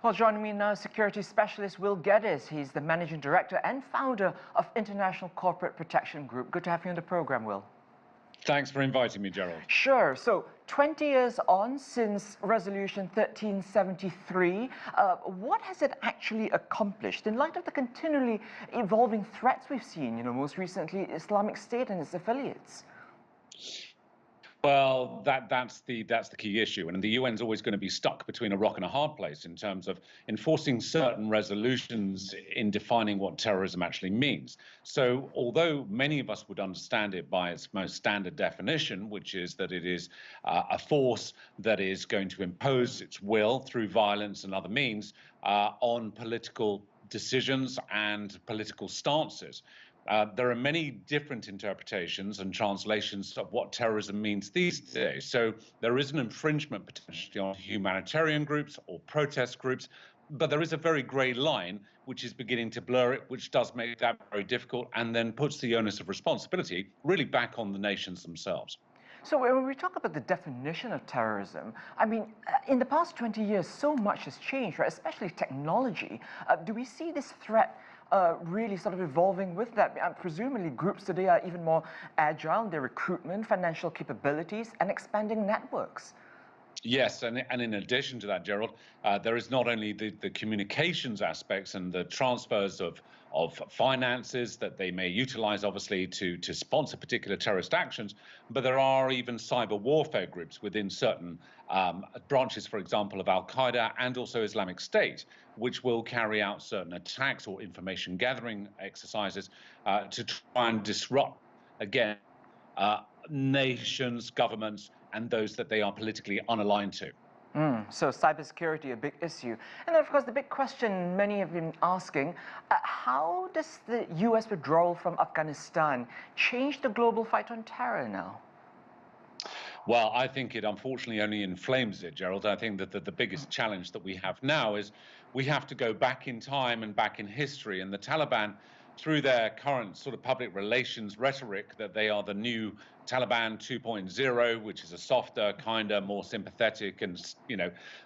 Well, joining me now is security specialist Will Geddes. He's the managing director and founder of International Corporate Protection Group. Good to have you on the program, Will. Thanks for inviting me, Gerald. Sure. So 20 years on since Resolution 1373, what has it actually accomplished in light of the continually evolving threats we've seen, most recently Islamic State and its affiliates? Well, that's the key issue, and the UN's always going to be stuck between a rock and a hard place in terms of enforcing certain resolutions in defining what terrorism actually means. So, although many of us would understand it by its most standard definition, which is that it is a force that is going to impose its will through violence and other means on political decisions and political stances. There are many different interpretations and translations of what terrorism means these days. So there is an infringement potentially on humanitarian groups or protest groups, but there is a very grey line which is beginning to blur it, which does make that very difficult and then puts the onus of responsibility really back on the nations themselves. So when we talk about the definition of terrorism, I mean, in the past 20 years, so much has changed, right? Especially technology. Do we see this threat really sort of evolving with that? Presumably groups today are even more agile in their recruitment, financial capabilities, and expanding networks. Yes, and in addition to that, Gerald, there is not only the communications aspects and the transfers of finances that they may utilize, obviously, to sponsor particular terrorist actions, but there are even cyber warfare groups within certain branches, for example, of Al-Qaeda and also Islamic State, which will carry out certain attacks or information gathering exercises to try and disrupt, again, nations, governments, and those that they are politically unaligned to. So cybersecurity, a big issue. And then, of course, the big question many have been asking, how does the US withdrawal from Afghanistan change the global fight on terror now? Well, I think it unfortunately only inflames it, Gerald. I think that the biggest challenge that we have now is we have to go back in time and back in history. And the Taliban, through their current sort of public relations rhetoric that they are the new Taliban 2.0, which is a softer, kinder, more sympathetic and,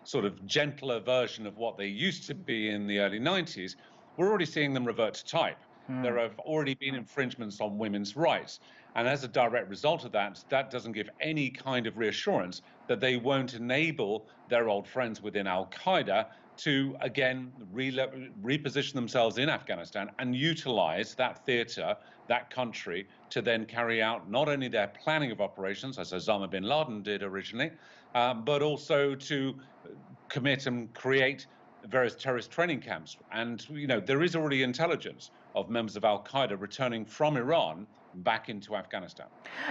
sort of gentler version of what they used to be in the early 90s, we're already seeing them revert to type. There have already been infringements on women's rights. And as a direct result of that, that doesn't give any kind of reassurance that they won't enable their old friends within Al-Qaeda to, again, reposition themselves in Afghanistan and utilize that theater, that country, to then carry out not only their planning of operations, as Osama bin Laden did originally, but also to commit and create various terrorist training camps. And, there is already intelligence of members of Al-Qaeda returning from Iran back into Afghanistan.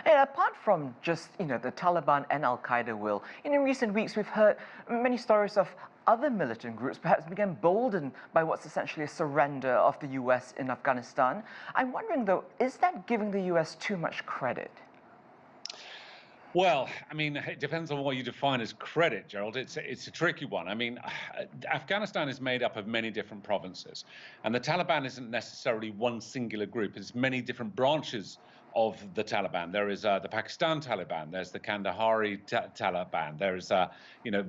And apart from just, the Taliban and Al-Qaeda, Will, in recent weeks we've heard many stories of other militant groups perhaps being emboldened by what's essentially a surrender of the US in Afghanistan. I'm wondering, though, is that giving the US too much credit? Well, I mean, it depends on what you define as credit, Gerald. It's a tricky one. I mean, Afghanistan is made up of many different provinces, and the Taliban isn't necessarily one singular group. It's many different branches of the Taliban. There is the Pakistan Taliban, there's the Kandahari Taliban, there's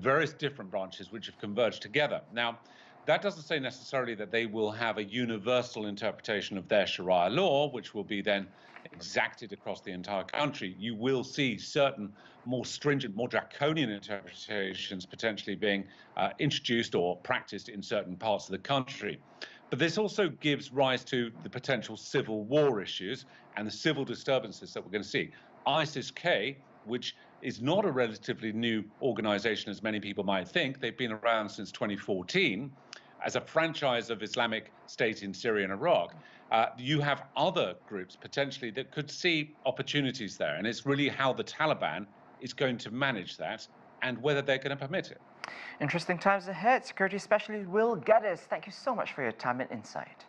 various different branches which have converged together. Now, that doesn't say necessarily that they will have a universal interpretation of their Sharia law, which will be then exacted across the entire country. You will see certain more stringent, more draconian interpretations potentially being introduced or practiced in certain parts of the country. But this also gives rise to the potential civil war issues and the civil disturbances that we're going to see. ISIS-K, which is not a relatively new organization as many people might think. They've been around since 2014 as a franchise of Islamic State in Syria and Iraq. You have other groups potentially that could see opportunities there. And it's really how the Taliban is going to manage that and whether they're going to permit it. Interesting times ahead. Security Specialist Will Geddes, thank you so much for your time and insight.